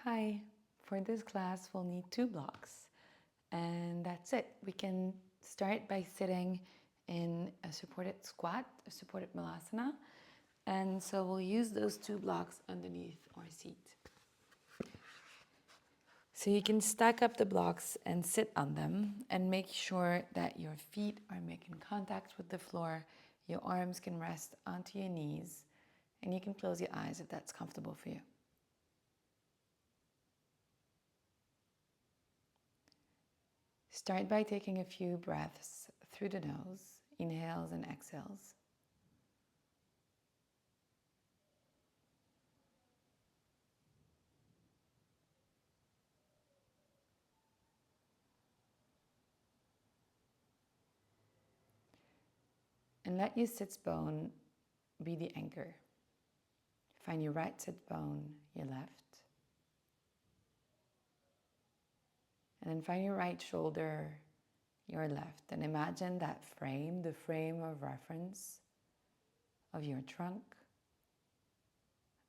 Hi, for this class we'll need 2 blocks and that's it. We can start by sitting in a supported squat, a supported malasana, and so we'll use those 2 blocks underneath our seat. So you can stack up the blocks and sit on them and make sure that your feet are making contact with the floor, your arms can rest onto your knees, and you can close your eyes if that's comfortable for you. Start by taking a few breaths through the nose, inhales and exhales. And let your sits bone be the anchor. Find your right sit bone, your left. And then find your right shoulder, your left. And imagine that frame, the frame of reference of your trunk,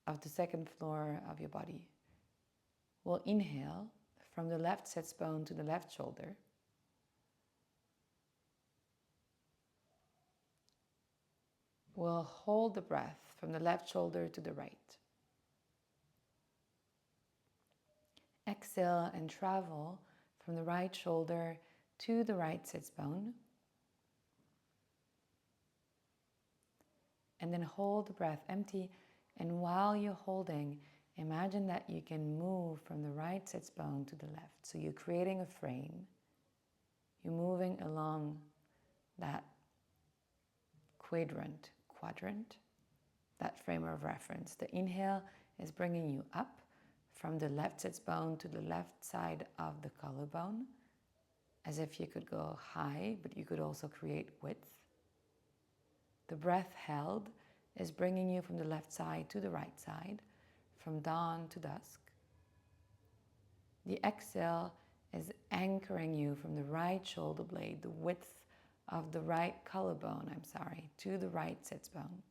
of the second floor of your body. We'll inhale from the left sits bone to the left shoulder. We'll hold the breath from the left shoulder to the right. Exhale and travel from the right shoulder to the right sits bone. And then hold the breath empty. And while you're holding, imagine that you can move from the right sits bone to the left. So you're creating a frame. You're moving along that quadrant, that frame of reference. The inhale is bringing you up from the left sits bone to the left side of the collarbone, as if you could go high, but you could also create width. The breath held is bringing you from the left side to the right side, from dawn to dusk. The exhale is anchoring you from the right shoulder blade, the width of the right collarbone, to the right sits bone.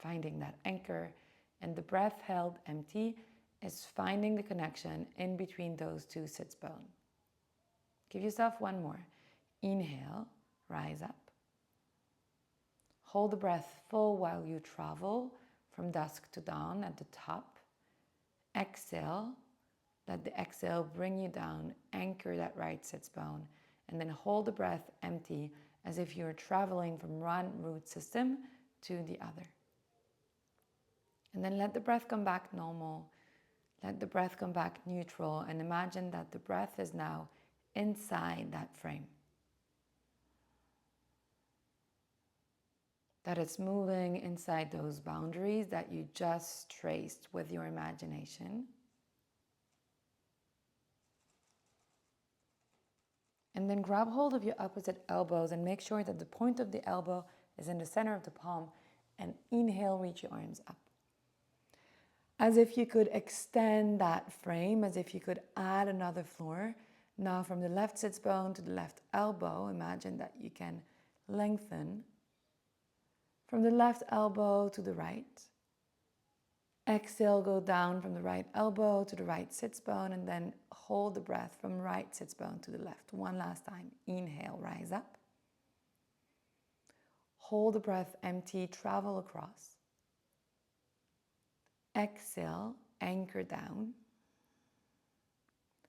Finding that anchor, and the breath held empty is finding the connection in between those two sits bone. Give yourself one more. Inhale, rise up. Hold the breath full while you travel from dusk to dawn at the top. Exhale, let the exhale bring you down, anchor that right sits bone, and then hold the breath empty as if you're traveling from one root system to the other. And then let the breath come back normal. Let the breath come back neutral, and imagine that the breath is now inside that frame. That it's moving inside those boundaries that you just traced with your imagination. And then grab hold of your opposite elbows and make sure that the point of the elbow is in the center of the palm, and inhale, reach your arms up. As if you could extend that frame, as if you could add another floor. Now from the left sits bone to the left elbow, imagine that you can lengthen. From the left elbow to the right. Exhale, go down from the right elbow to the right sits bone, and then hold the breath from right sits bone to the left. One last time. Inhale, rise up. Hold the breath empty, travel across. Exhale, anchor down.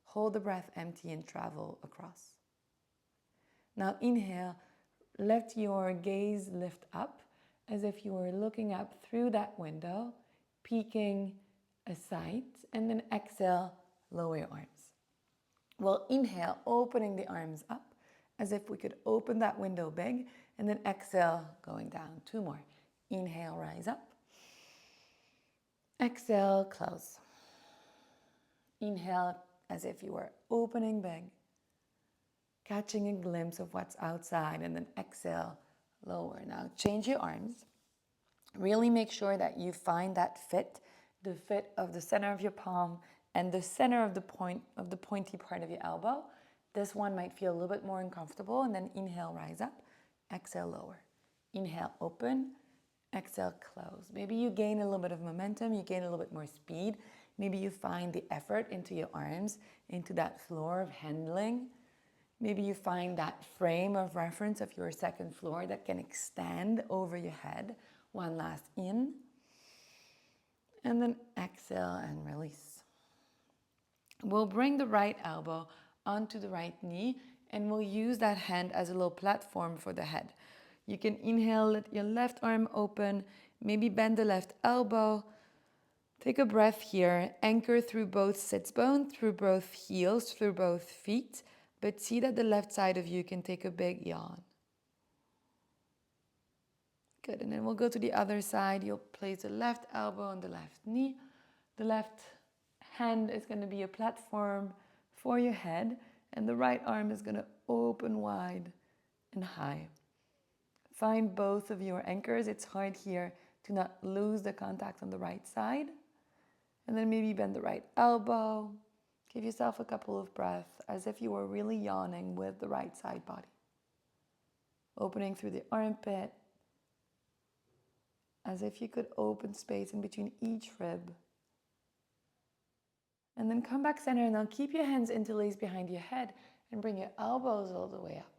Hold the breath empty and travel across. Now inhale, let your gaze lift up as if you were looking up through that window, peeking a sight, and then exhale, lower your arms. Well, inhale, opening the arms up as if we could open that window big, and then exhale, going down. 2 more. Inhale, rise up. Exhale, close. Inhale as if you were opening big, catching a glimpse of what's outside, and then exhale, lower. Now change your arms. Really make sure that you find that fit, the fit of the center of your palm and the center of the pointy part of your elbow. This one might feel a little bit more uncomfortable, and then inhale, rise up. Exhale, lower. Inhale, open. Exhale, close. Maybe you gain a little bit of momentum, you gain a little bit more speed. Maybe you find the effort into your arms, into that floor of handling. Maybe you find that frame of reference of your second floor that can extend over your head. One last in. And then exhale and release. We'll bring the right elbow onto the right knee, and we'll use that hand as a little platform for the head. You can inhale, let your left arm open, maybe bend the left elbow. Take a breath here, anchor through both sits bones, through both heels, through both feet, but see that the left side of you can take a big yawn. Good, and then we'll go to the other side. You'll place the left elbow on the left knee. The left hand is going to be a platform for your head, and the right arm is going to open wide and high. Find both of your anchors. It's hard here to not lose the contact on the right side. And then maybe bend the right elbow. Give yourself a couple of breaths as if you were really yawning with the right side body. Opening through the armpit, as if you could open space in between each rib. And then come back center, and now keep your hands interlaced behind your head and bring your elbows all the way up.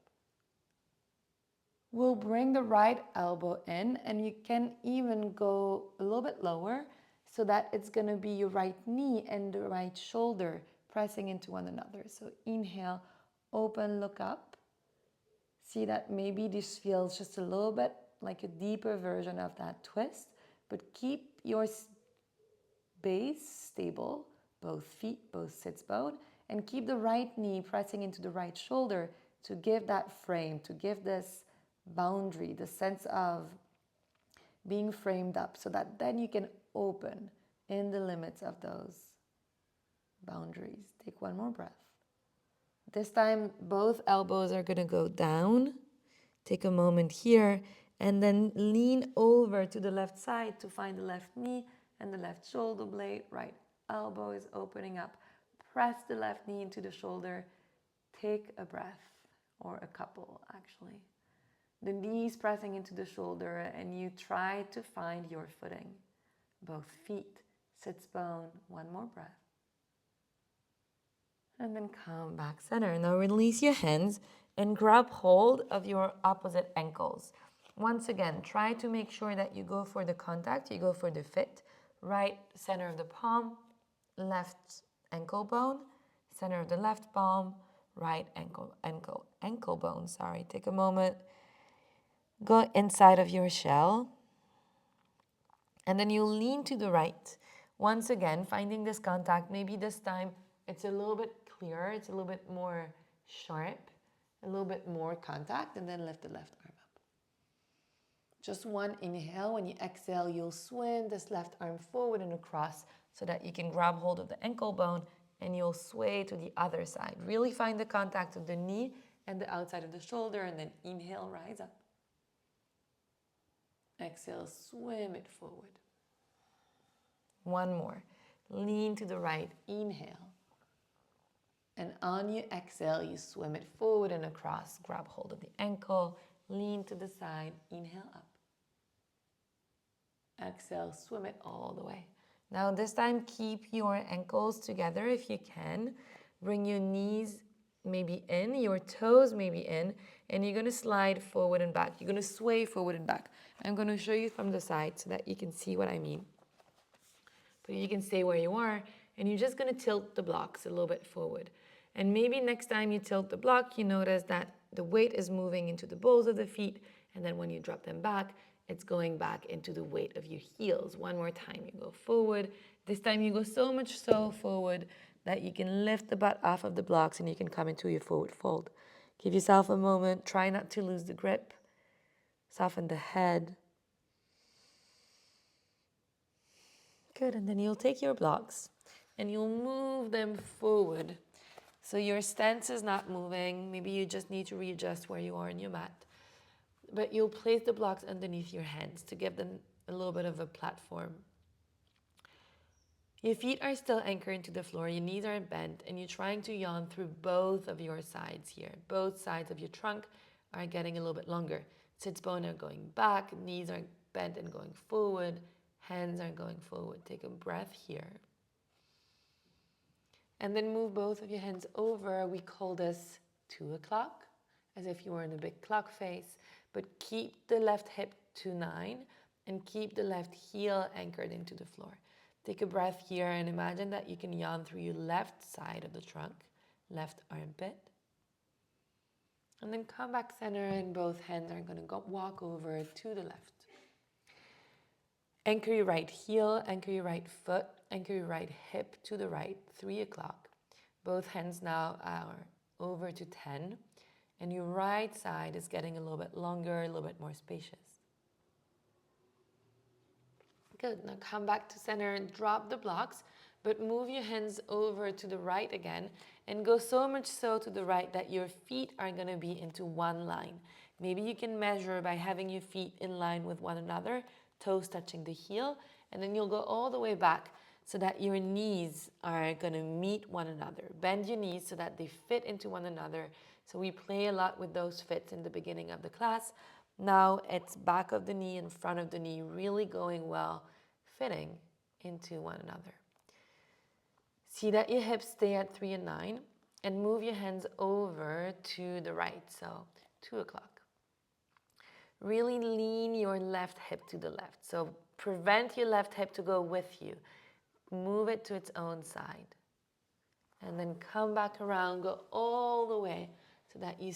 We'll bring the right elbow in, and you can even go a little bit lower so that it's going to be your right knee and the right shoulder pressing into one another. So inhale, open, look up. See that maybe this feels just a little bit like a deeper version of that twist, but keep your base stable, both feet, both sits bone, and keep the right knee pressing into the right shoulder to give that frame, to give this boundary, the sense of being framed up, so that then you can open in the limits of those boundaries. Take one more breath. This time, both elbows are going to go down. Take a moment here, and then lean over to the left side to find the left knee and the left shoulder blade. Right elbow is opening up. Press the left knee into the shoulder. Take a breath, or a couple actually. The knees pressing into the shoulder, and you try to find your footing. Both feet, sits bone, one more breath. And then come back center. Now release your hands and grab hold of your opposite ankles. Once again, try to make sure that you go for the contact, you go for the fit. Right center of the palm, left ankle bone, center of the left palm, right ankle bone. Sorry, take a moment. Go inside of your shell. And then you lean to the right. Once again, finding this contact. Maybe this time it's a little bit clearer, it's a little bit more sharp, a little bit more contact, and then lift the left arm up. Just one inhale. When you exhale, you'll swim this left arm forward and across so that you can grab hold of the ankle bone, and you'll sway to the other side. Really find the contact of the knee and the outside of the shoulder, and then inhale, rise up. Exhale, swim it forward. One more. Lean to the right, inhale. And on your exhale, you swim it forward and across. Grab hold of the ankle, lean to the side, inhale up. Exhale, swim it all the way. Now this time, keep your ankles together if you can. Bring your knees maybe in, your toes maybe in, and you're going to slide forward and back. You're going to sway forward and back. I'm going to show you from the side so that you can see what I mean. But you can stay where you are, and you're just going to tilt the blocks a little bit forward. And maybe next time you tilt the block, you notice that the weight is moving into the balls of the feet, and then when you drop them back, it's going back into the weight of your heels. One more time, you go forward. This time you go so much so forward that you can lift the butt off of the blocks and you can come into your forward fold. Give yourself a moment. Try not to lose the grip. Soften the head. Good, and then you'll take your blocks and you'll move them forward. So your stance is not moving. Maybe you just need to readjust where you are in your mat. But you'll place the blocks underneath your hands to give them a little bit of a platform. Your feet are still anchored into the floor, your knees are bent, and you're trying to yawn through both of your sides here. Both sides of your trunk are getting a little bit longer. Sits bones are going back, knees are bent and going forward, hands are going forward. Take a breath here. And then move both of your hands over. We call this 2 o'clock, as if you were in a big clock face. But keep the left hip to 9 and keep the left heel anchored into the floor. Take a breath here and imagine that you can yawn through your left side of the trunk, left armpit. And then come back center and both hands are going to walk over to the left. Anchor your right heel, anchor your right foot, anchor your right hip to the right, 3 o'clock. Both hands now are over to 10, and your right side is getting a little bit longer, a little bit more spacious. Good, now come back to center and drop the blocks, but move your hands over to the right again and go so much so to the right that your feet are going to be into one line. Maybe you can measure by having your feet in line with one another, toes touching the heel, and then you'll go all the way back so that your knees are going to meet one another. Bend your knees so that they fit into one another. So we play a lot with those fits in the beginning of the class. Now it's back of the knee and front of the knee really going well, fitting into one another. See that your hips stay at 3 and 9 and move your hands over to the right, so 2 o'clock. Really lean your left hip to the left, so prevent your left hip to go with you. Move it to its own side. And then come back around, go all the way so that you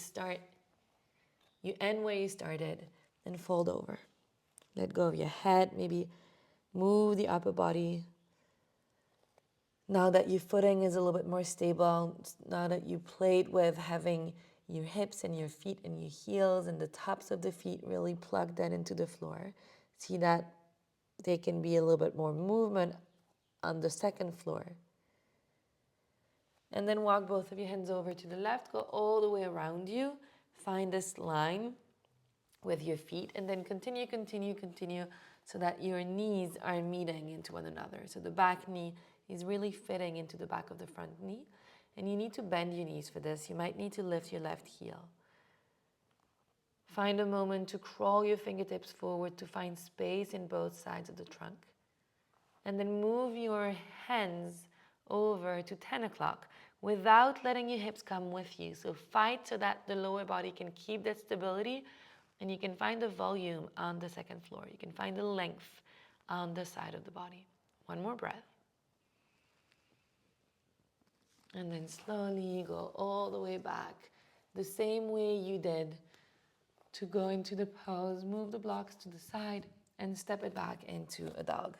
end where you started and fold over. Let go of your head, maybe move the upper body. Now that your footing is a little bit more stable, now that you played with having your hips and your feet and your heels and the tops of the feet really plugged in into the floor, see that there can be a little bit more movement on the second floor. And then walk both of your hands over to the left, go all the way around you, find this line with your feet, and then continue so that your knees are meeting into one another. So the back knee is really fitting into the back of the front knee. And you need to bend your knees for this. You might need to lift your left heel. Find a moment to crawl your fingertips forward to find space in both sides of the trunk. And then move your hands over to 10 o'clock without letting your hips come with you. So fight so that the lower body can keep that stability and you can find the volume on the second floor. You can find the length on the side of the body. One more breath. And then slowly go all the way back, the same way you did to go into the pose. Move the blocks to the side and step it back into a dog.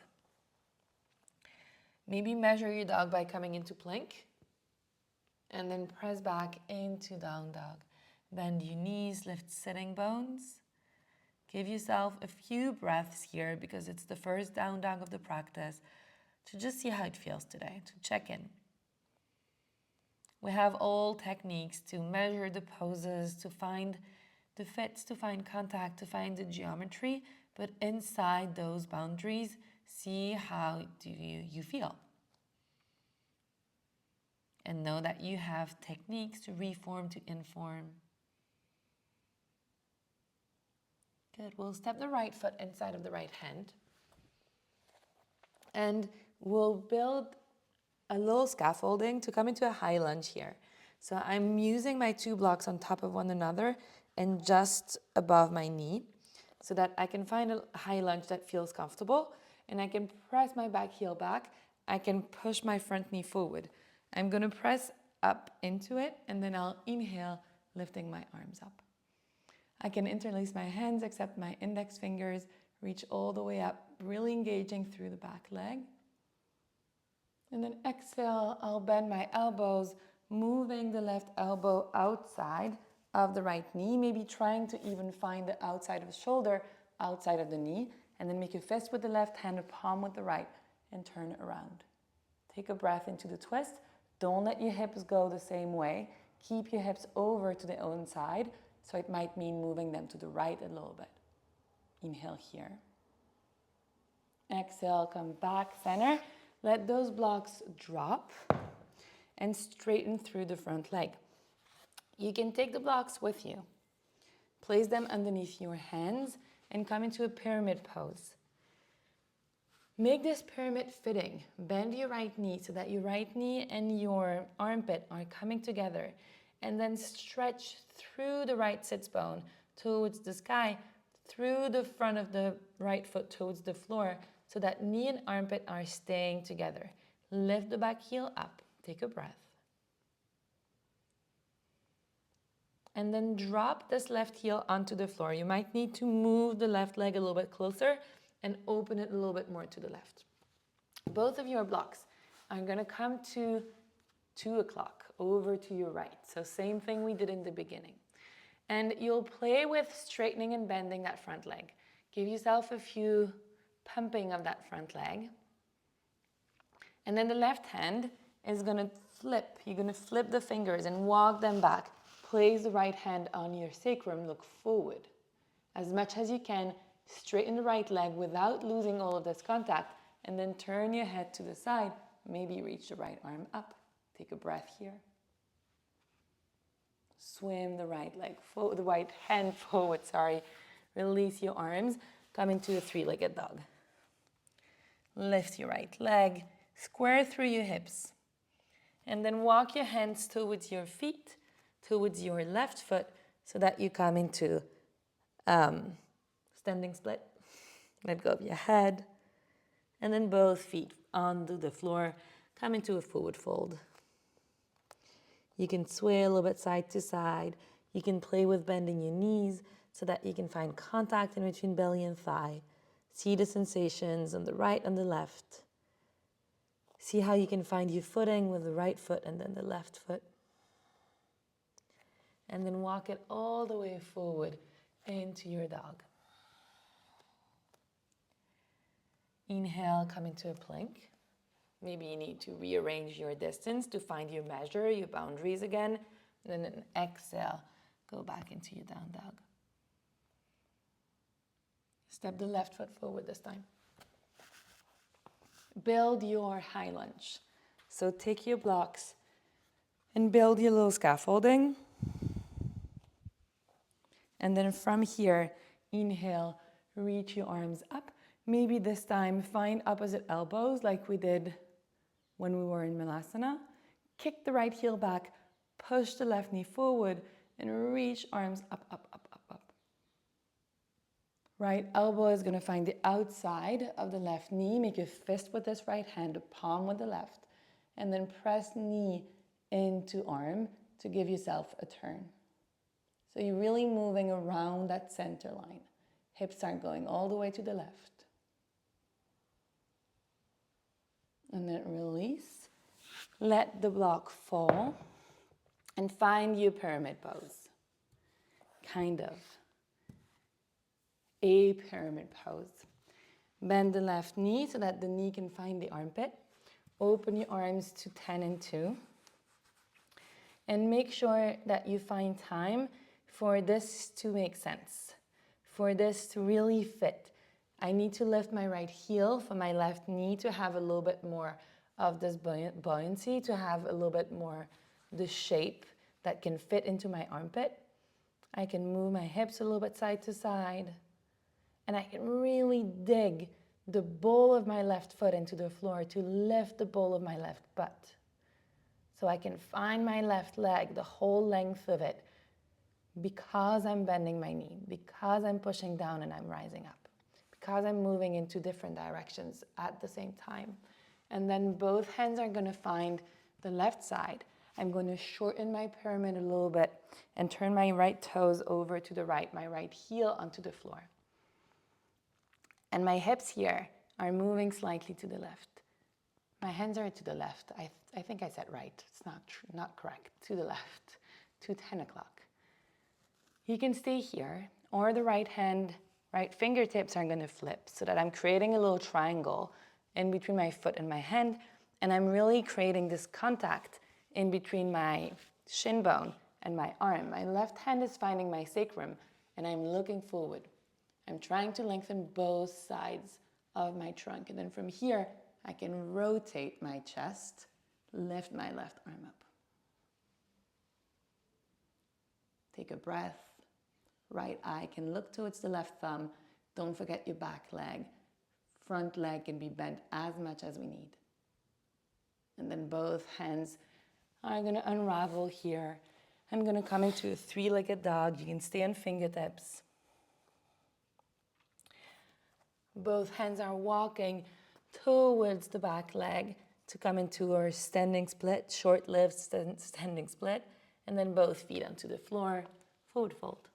Maybe measure your dog by coming into plank and then press back into down dog. Bend your knees, lift sitting bones. Give yourself a few breaths here because it's the first down dog of the practice to just see how it feels today, to check in. We have all techniques to measure the poses, to find the fits, to find contact, to find the geometry, but inside those boundaries, see how do you feel. And know that you have techniques to reform, to inform. Good. We'll step the right foot inside of the right hand. And we'll build a little scaffolding to come into a high lunge here. So I'm using my 2 blocks on top of one another and just above my knee so that I can find a high lunge that feels comfortable and I can press my back heel back. I can push my front knee forward. I'm going to press up into it and then I'll inhale, lifting my arms up. I can interlace my hands, except my index fingers reach all the way up, really engaging through the back leg. And then exhale, I'll bend my elbows, moving the left elbow outside of the right knee, maybe trying to even find the outside of the shoulder, outside of the knee, and then make a fist with the left hand, a palm with the right, and turn around. Take a breath into the twist. Don't let your hips go the same way. Keep your hips over to the own side, so it might mean moving them to the right a little bit. Inhale here. Exhale, come back center. Let those blocks drop and straighten through the front leg. You can take the blocks with you. Place them underneath your hands and come into a pyramid pose. Make this pyramid fitting. Bend your right knee so that your right knee and your armpit are coming together. And then stretch through the right sits bone towards the sky, through the front of the right foot towards the floor, so that knee and armpit are staying together. Lift the back heel up. Take a breath. And then drop this left heel onto the floor. You might need to move the left leg a little bit closer and open it a little bit more to the left. Both of your blocks are going to come to 2 o'clock, over to your right. So same thing we did in the beginning. And you'll play with straightening and bending that front leg. Give yourself a few pumping of that front leg. And then the left hand is going to flip. You're going to flip the fingers and walk them back. Place the right hand on your sacrum, look forward. As much as you can, straighten the right leg without losing all of this contact, and then turn your head to the side. Maybe reach the right arm up. Take a breath here. Swim the right leg forward, the right hand forward, Release your arms. Come into a three-legged dog. Lift your right leg, square through your hips. And then walk your hands towards your feet, towards your left foot, so that you come into standing split. Let go of your head. And then both feet onto the floor. Come into a forward fold. You can sway a little bit side to side. You can play with bending your knees so that you can find contact in between belly and thigh. See the sensations on the right and the left. See how you can find your footing with the right foot and then the left foot. And then walk it all the way forward into your dog. Inhale, come into a plank. Maybe you need to rearrange your distance to find your measure, your boundaries again. And then an exhale, go back into your down dog. Step the left foot forward this time. Build your high lunge. So take your blocks and build your little scaffolding. And then from here, inhale, reach your arms up. Maybe this time find opposite elbows like we did when we were in malasana. Kick the right heel back, push the left knee forward, and reach arms up, up, up, up, up. Right elbow is going to find the outside of the left knee. Make a fist with this right hand, a palm with the left. And then press knee into arm to give yourself a turn. So you're really moving around that center line. Hips aren't going all the way to the left. And then release. Let the block fall. And find your pyramid pose. Kind of. A pyramid pose. Bend the left knee so that the knee can find the armpit. Open your arms to 10 and 2. And make sure that you find time for this to make sense. For this to really fit. I need to lift my right heel for my left knee to have a little bit more of this buoyancy, to have a little bit more the shape that can fit into my armpit. I can move my hips a little bit side to side. And I can really dig the ball of my left foot into the floor to lift the ball of my left butt. So I can find my left leg, the whole length of it, because I'm bending my knee, because I'm pushing down and I'm rising up, because I'm moving into different directions at the same time. And then both hands are going to find the left side. I'm going to shorten my pyramid a little bit and turn my right toes over to the right, my right heel onto the floor. And my hips here are moving slightly to the left. My hands are to the left. I think I said right. It's not correct. To the left, to 10 o'clock. You can stay here, or the right fingertips are going to flip so that I'm creating a little triangle in between my foot and my hand, and I'm really creating this contact in between my shin bone and my arm. My left hand is finding my sacrum, and I'm looking forward. I'm trying to lengthen both sides of my trunk, and then from here, I can rotate my chest, lift my left arm up. Take a breath. Right eye can look towards the left thumb. Don't forget your back leg. front leg can be bent as much as we need. And then both hands are going to unravel here. I'm going to come into a three-legged dog. You can stay on fingertips. Both hands are walking towards the back leg to come into our standing split, short-lived standing split, and then both feet onto the floor, forward fold.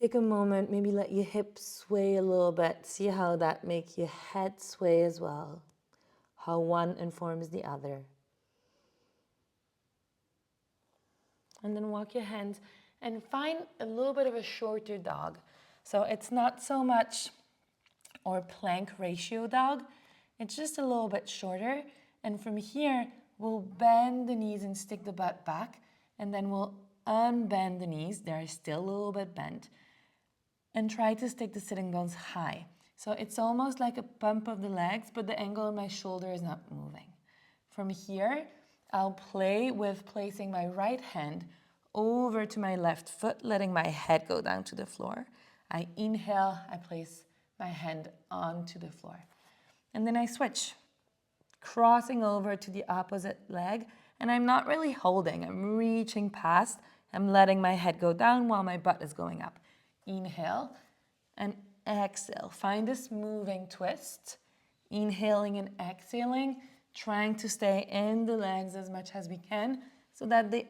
Take a moment, maybe let your hips sway a little bit. See how that makes your head sway as well. How one informs the other. And then walk your hands and find a little bit of a shorter dog. So it's not so much our plank ratio dog, it's just a little bit shorter. And from here, we'll bend the knees and stick the butt back, and then we'll unbend the knees. They're still a little bit bent. And try to stick the sitting bones high. So it's almost like a pump of the legs, but the angle of my shoulder is not moving. From here, I'll play with placing my right hand over to my left foot, letting my head go down to the floor. I inhale, I place my hand onto the floor. And then I switch, crossing over to the opposite leg. And I'm not really holding, I'm reaching past. I'm letting my head go down while my butt is going up. Inhale and exhale. Find this moving twist. Inhaling and exhaling, trying to stay in the legs as much as we can so that the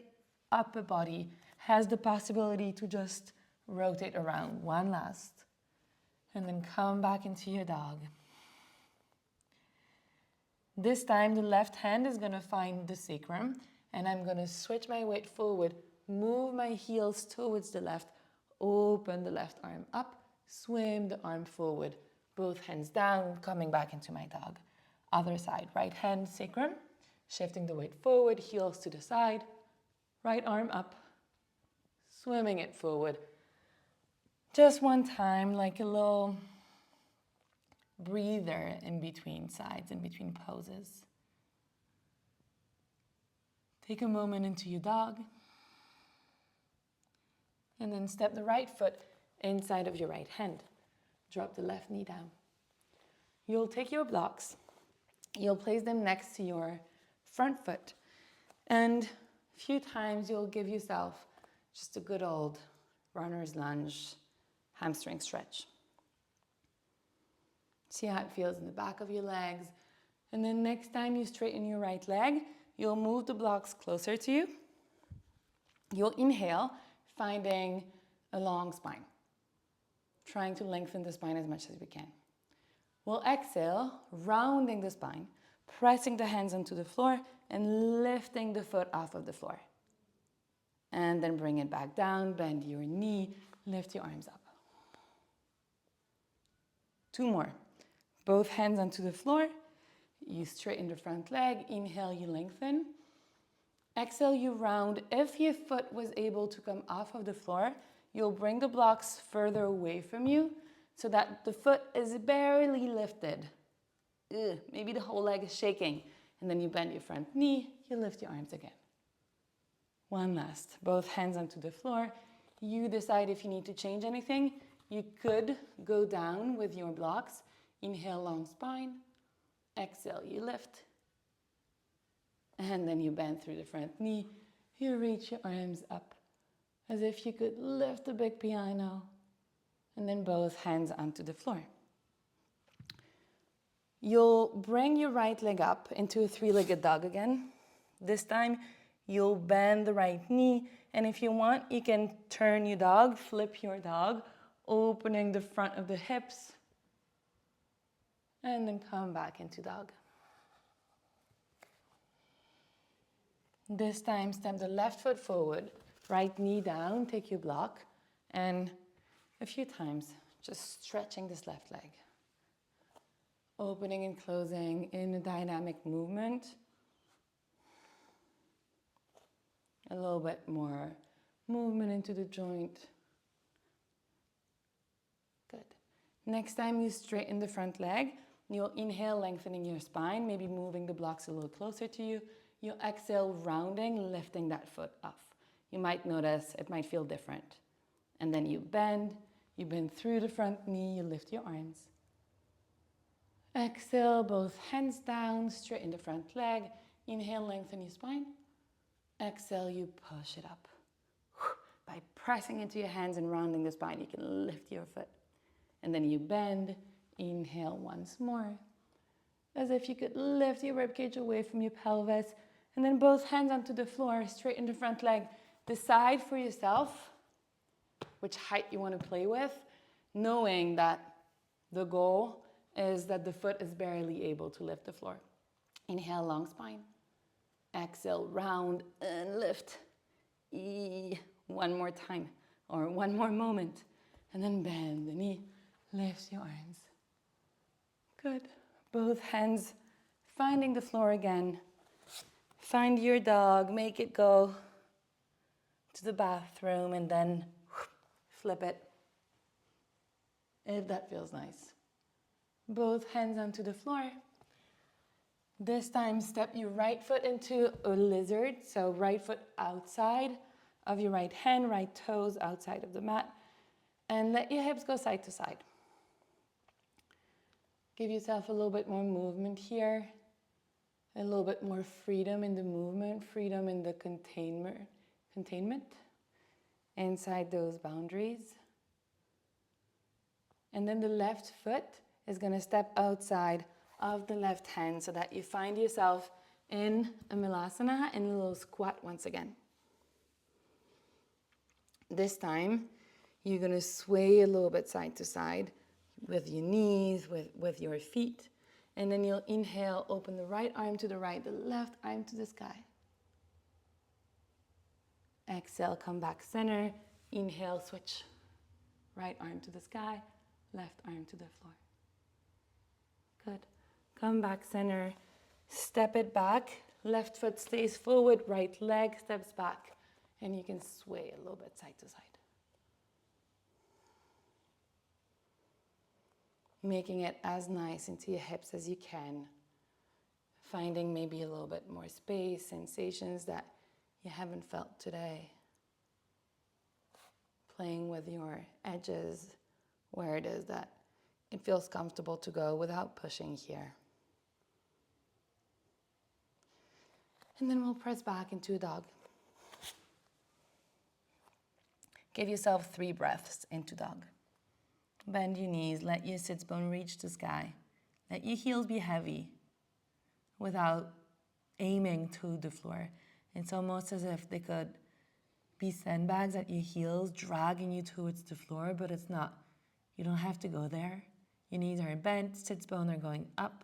upper body has the possibility to just rotate around. One last. And then come back into your dog. This time the left hand is going to find the sacrum, and I'm going to switch my weight forward, move my heels towards the left, open the left arm up, swim the arm forward, both hands down, coming back into my dog. Other side, right hand sacrum, shifting the weight forward, heels to the side, right arm up, swimming it forward. Just one time, like a little breather in between sides, in between poses. Take a moment into your dog. And then step the right foot inside of your right hand. Drop the left knee down. You'll take your blocks. You'll place them next to your front foot. And a few times you'll give yourself just a good old runner's lunge, hamstring stretch. See how it feels in the back of your legs. And then next time you straighten your right leg, you'll move the blocks closer to you. You'll inhale, finding a long spine. Trying to lengthen the spine as much as we can. We'll exhale, rounding the spine, pressing the hands onto the floor and lifting the foot off of the floor. And then bring it back down, bend your knee, lift your arms up. 2 more. Both hands onto the floor. You straighten the front leg. Inhale, you lengthen. Exhale, you round. If your foot was able to come off of the floor, you'll bring the blocks further away from you so that the foot is barely lifted. Maybe the whole leg is shaking. And then you bend your front knee, you lift your arms again. One last. Both hands onto the floor. You decide if you need to change anything. You could go down with your blocks. Inhale, long spine. Exhale, you lift. And then you bend through the front knee. You reach your arms up as if you could lift a big piano. And then both hands onto the floor. You'll bring your right leg up into a 3-legged dog again. This time, you'll bend the right knee. And if you want, you can turn your dog, flip your dog, opening the front of the hips. And then come back into dog. This time, step the left foot forward, right knee down, take your block, and a few times, just stretching this left leg. Opening and closing in a dynamic movement. A little bit more movement into the joint. Good. Next time you straighten the front leg, you'll inhale, lengthening your spine, maybe moving the blocks a little closer to you. You'll exhale, rounding, lifting that foot off. You might notice it might feel different. And then you bend, You bend through the front knee, you lift your arms. Exhale, both hands down, straighten the front leg. Inhale, lengthen your spine. Exhale, you push it up. By pressing into your hands and rounding the spine, you can lift your foot. And then you bend. Inhale once more. As if you could lift your ribcage away from your pelvis. And then both hands onto the floor, straighten the front leg. Decide for yourself which height you want to play with, knowing that the goal is that the foot is barely able to lift the floor. Inhale, long spine. Exhale, round and lift. One more time, or one more moment. And then bend the knee, lift your arms. Good. Both hands finding the floor again. Find your dog, make it go to the bathroom, and then flip it, if that feels nice. Both hands onto the floor. This time, step your right foot into a lizard, so right foot outside of your right hand, right toes outside of the mat, and let your hips go side to side. Give yourself a little bit more movement here, a little bit more freedom in the movement, freedom in the containment inside those boundaries. And then the left foot is going to step outside of the left hand so that you find yourself in a malasana, in a little squat once again. This time, you're going to sway a little bit side to side with your knees, with your feet. And then you'll inhale, open the right arm to the right, the left arm to the sky. Exhale, come back center. Inhale, switch. Right arm to the sky, left arm to the floor. Good. Come back center. Step it back. Left foot stays forward, right leg steps back. And you can sway a little bit side to side. Making it as nice into your hips as you can. Finding maybe a little bit more space, sensations that you haven't felt today. Playing with your edges, where it is that it feels comfortable to go without pushing here. And then we'll press back into a dog. Give yourself 3 breaths into dog. Bend your knees, let your sits bone reach the sky. Let your heels be heavy without aiming to the floor. It's almost as if they could be sandbags at your heels, dragging you towards the floor, but it's not. You don't have to go there. Your knees are bent, sits bone are going up,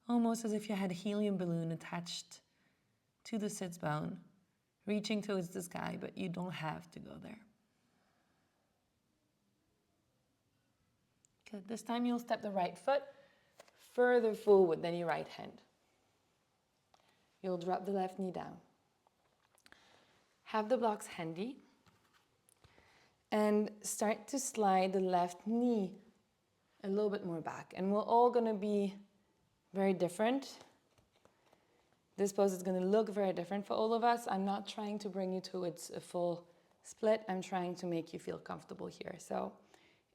almost as if you had a helium balloon attached to the sits bone, reaching towards the sky, but you don't have to go there. Good. This time you'll step the right foot further forward than your right hand. You'll drop the left knee down. Have the blocks handy and start to slide the left knee a little bit more back. And we're all going to be very different. This pose is going to look very different for all of us. I'm not trying to bring you towards a full split. I'm trying to make you feel comfortable here. So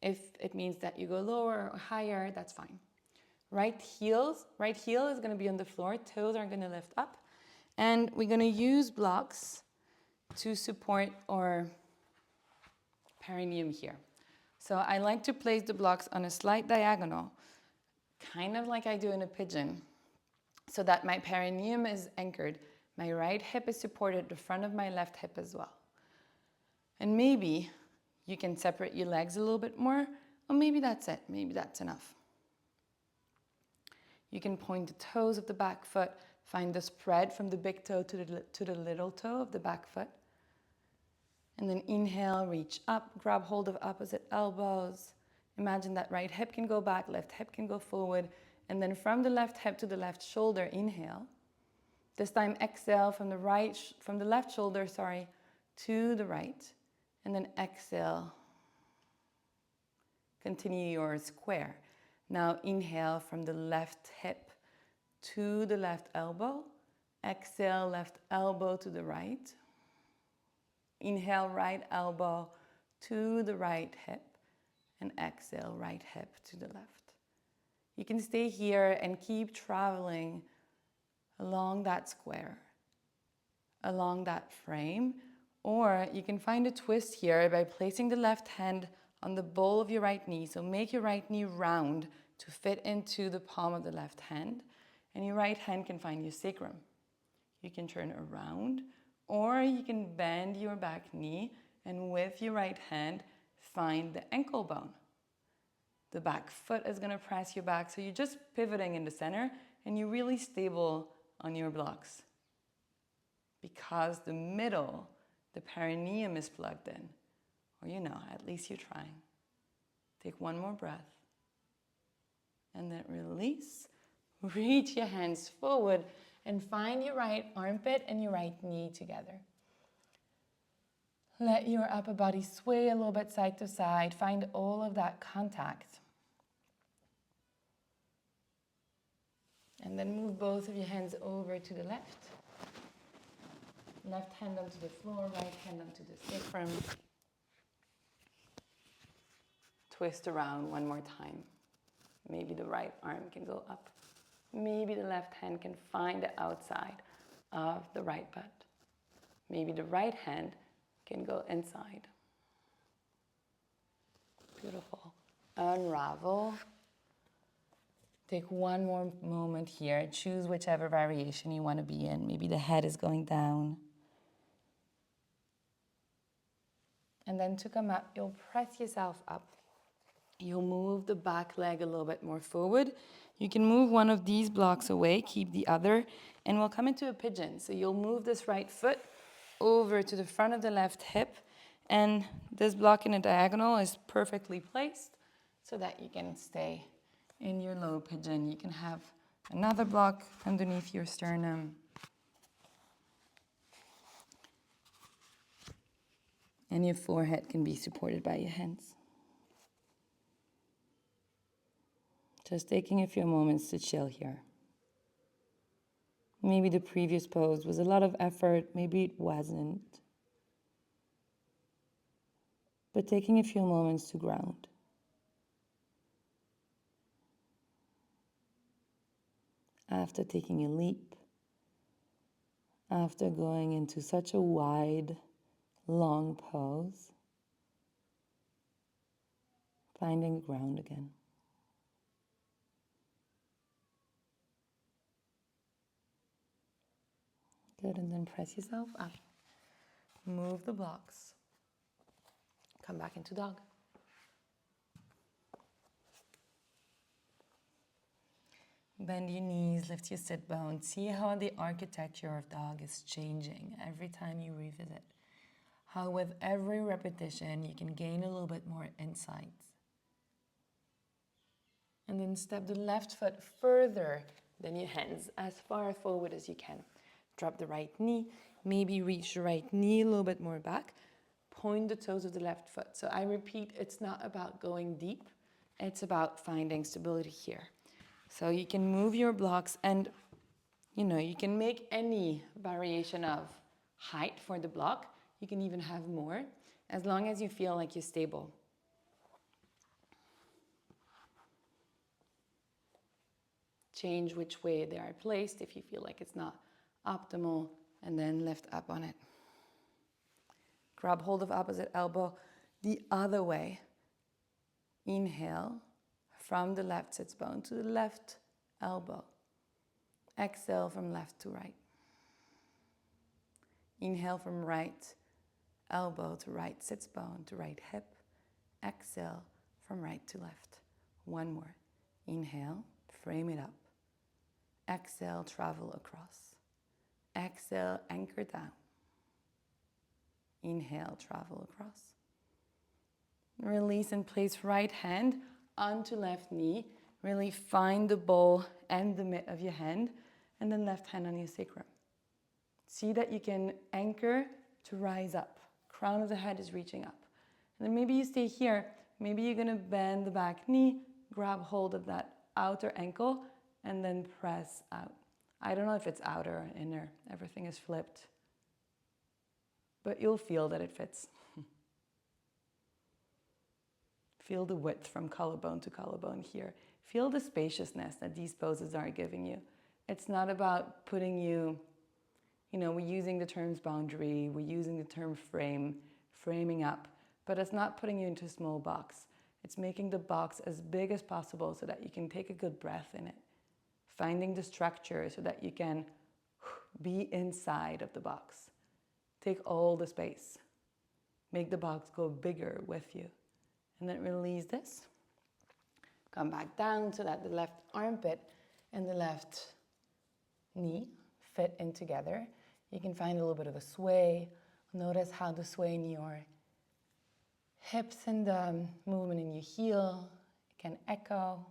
if it means that you go lower or higher, that's fine. Right heel is going to be on the floor. Toes are going to lift up. And we're going to use blocks to support our perineum here. So I like to place the blocks on a slight diagonal, kind of like I do in a pigeon, so that my perineum is anchored. My right hip is supported, the front of my left hip as well. And maybe you can separate your legs a little bit more, or maybe that's it. Maybe that's enough. You can point the toes of the back foot, find the spread from the big toe to the little toe of the back foot. And then inhale, reach up, grab hold of opposite elbows. Imagine that right hip can go back, left hip can go forward. And then from the left hip to the left shoulder, inhale. This time exhale from the left shoulder, to the right. And then exhale. Continue your square. Now inhale from the left hip to the left elbow. Exhale, left elbow to the right. Inhale, right elbow to the right hip. and exhale, right hip to the left. You can stay here and keep traveling along that square, along that frame, or you can find a twist here by placing the left hand on the ball of your right knee. So make your right knee round to fit into the palm of the left hand, and your right hand can find your sacrum. You can turn around, or you can bend your back knee and with your right hand find the ankle bone. The back foot is going to press your back, so you're just pivoting in the center and you're really stable on your blocks. Because the middle, the perineum is plugged in. Or at least you're trying. Take one more breath. And then release. Reach your hands forward and find your right armpit and your right knee together. Let your upper body sway a little bit side to side. Find all of that contact. And then move both of your hands over to the left. Left hand onto the floor, right hand onto the sacrum. Twist around one more time. Maybe the right arm can go up. Maybe the left hand can find the outside of the right butt. Maybe the right hand can go inside. Beautiful. Unravel. Take one more moment here. Choose whichever variation you want to be in. Maybe the head is going down. And then to come up, you'll press yourself up. You'll move the back leg a little bit more forward. You can move one of these blocks away, keep the other, and we'll come into a pigeon. So you'll move this right foot over to the front of the left hip, and this block in a diagonal is perfectly placed so that you can stay in your low pigeon. You can have another block underneath your sternum. And your forehead can be supported by your hands. Just taking a few moments to chill here. Maybe the previous pose was a lot of effort, maybe it wasn't. But taking a few moments to ground. After taking a leap, after going into such a wide, long pose, finding ground again. Good, and then press yourself up. Move the blocks. Come back into dog. Bend your knees, lift your sit bones. See how the architecture of dog is changing every time you revisit. How with every repetition you can gain a little bit more insight. And then step the left foot further than your hands, as far forward as you can. Drop the right knee, maybe reach the right knee a little bit more back. Point the toes of the left foot. So I repeat, it's not about going deep, it's about finding stability here. So you can move your blocks and, you can make any variation of height for the block. You can even have more, as long as you feel like you're stable. Change which way they are placed if you feel like it's not optimal, and then lift up on it. Grab hold of opposite elbow the other way. Inhale from the left sits bone to the left elbow. Exhale from left to right. Inhale from right elbow to right sits bone to right hip. Exhale from right to left. One more. Inhale, frame it up. Exhale, travel across. Exhale, anchor down. Inhale, travel across. Release and place right hand onto left knee. Really find the ball and the mid of your hand, and then left hand on your sacrum. See that you can anchor to rise up. Crown of the head is reaching up. And then maybe you stay here. Maybe you're going to bend the back knee, grab hold of that outer ankle, and then press out. I don't know if it's outer or inner. Everything is flipped. But you'll feel that it fits. Feel the width from collarbone to collarbone here. Feel the spaciousness that these poses are giving you. It's not about putting you, we're using the terms boundary, we're using the term frame, framing up, but it's not putting you into a small box. It's making the box as big as possible so that you can take a good breath in it. Finding the structure so that you can be inside of the box. Take all the space. Make the box go bigger with you. And then release this. Come back down so that the left armpit and the left knee fit in together. You can find a little bit of a sway. Notice how the sway in your hips and the movement in your heel can echo.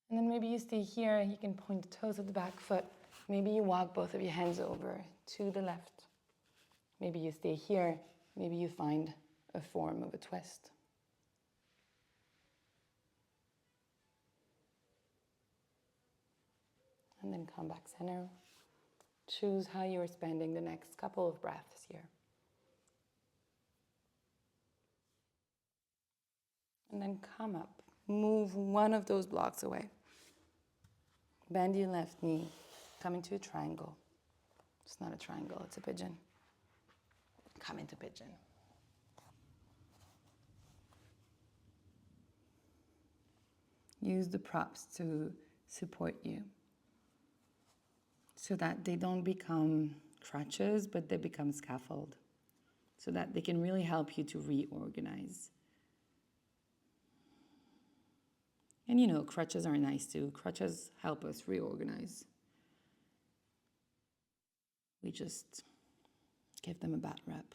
And then maybe you stay here. You can point the toes of the back foot. Maybe you walk both of your hands over to the left. Maybe you stay here. Maybe you find a form of a twist. And then come back center. Choose how you're spending the next couple of breaths here. And then come up. Move one of those blocks away. Bend your left knee. Come into a triangle. It's not a triangle, it's a pigeon. Come into pigeon. Use the props to support you so that they don't become crutches, but they become scaffold, so that they can really help you to reorganize. And crutches are nice too. Crutches help us reorganize. We just give them a bad rep.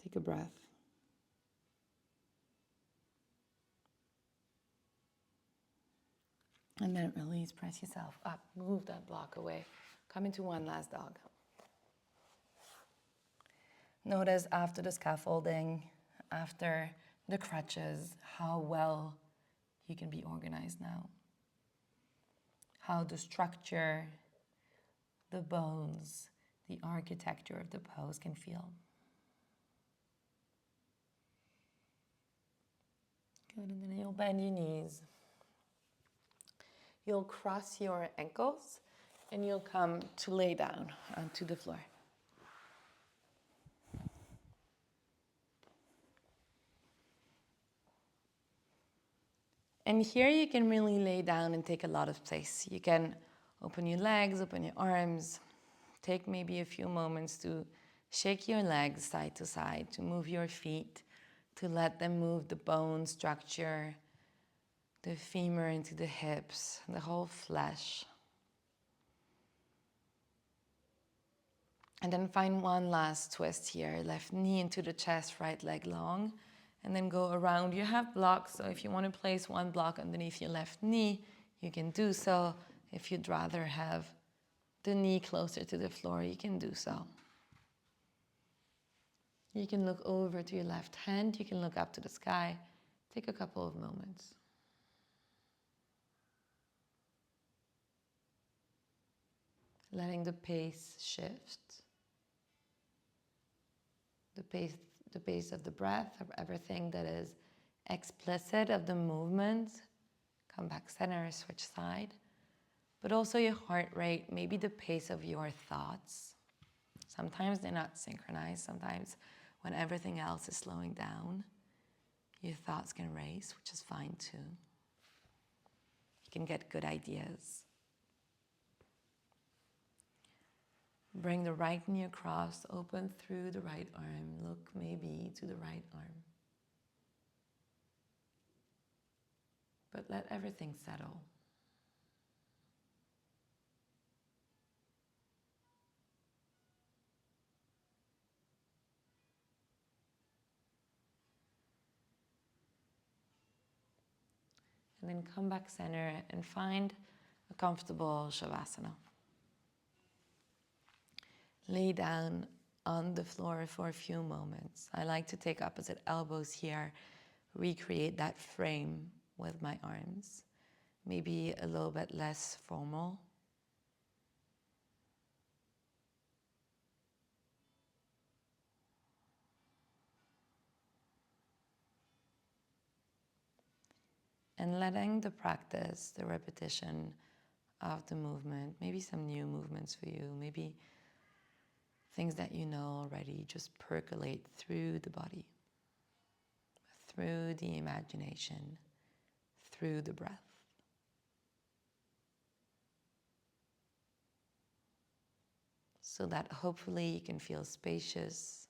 Take a breath. And then release, press yourself up, move that block away. Come into one last dog. Notice after the scaffolding, after the crutches, how well you can be organized now. How the structure, the bones, the architecture of the pose can feel. Good, and then you'll bend your knees. You'll cross your ankles and you'll come to lay down onto the floor. And here you can really lay down and take a lot of space. You can open your legs, open your arms. Take maybe a few moments to shake your legs side to side, to move your feet, to let them move the bone structure, the femur into the hips, the whole flesh. And then find one last twist here. Left knee into the chest, right leg long. And then go around. You have blocks, so if you want to place one block underneath your left knee, you can do so. If you'd rather have the knee closer to the floor, you can do so. You can look over to your left hand. You can look up to the sky. Take a couple of moments. Letting the pace shift. The pace of the breath, of everything that is explicit of the movement. Come back center, switch side. But also your heart rate, maybe the pace of your thoughts. Sometimes they're not synchronized. Sometimes when everything else is slowing down, your thoughts can race, which is fine too. You can get good ideas. Bring the right knee across, open through the right arm. Look maybe to the right arm. But let everything settle. And then come back center and find a comfortable shavasana. Lay down on the floor for a few moments. I like to take opposite elbows here, recreate that frame with my arms. Maybe a little bit less formal. And letting the practice, the repetition of the movement, maybe some new movements for you, maybe things that you know already, just percolate through the body, through the imagination, through the breath. So that hopefully you can feel spacious,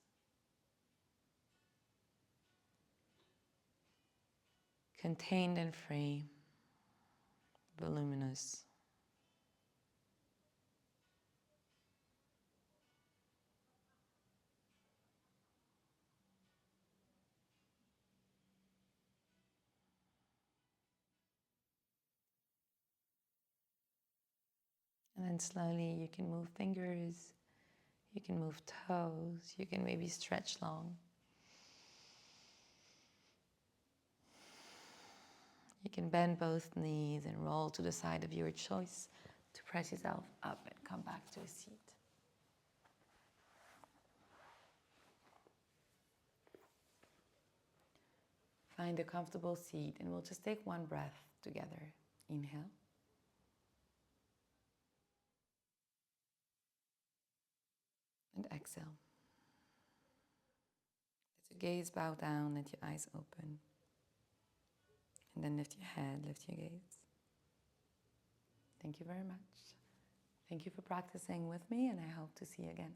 contained and free, voluminous. And then slowly you can move fingers, you can move toes, you can maybe stretch long. You can bend both knees and roll to the side of your choice to press yourself up and come back to a seat. Find a comfortable seat and we'll just take one breath together. Inhale. And exhale. Let your gaze bow down, let your eyes open. And then lift your head, lift your gaze. Thank you very much. Thank you for practicing with me, and I hope to see you again.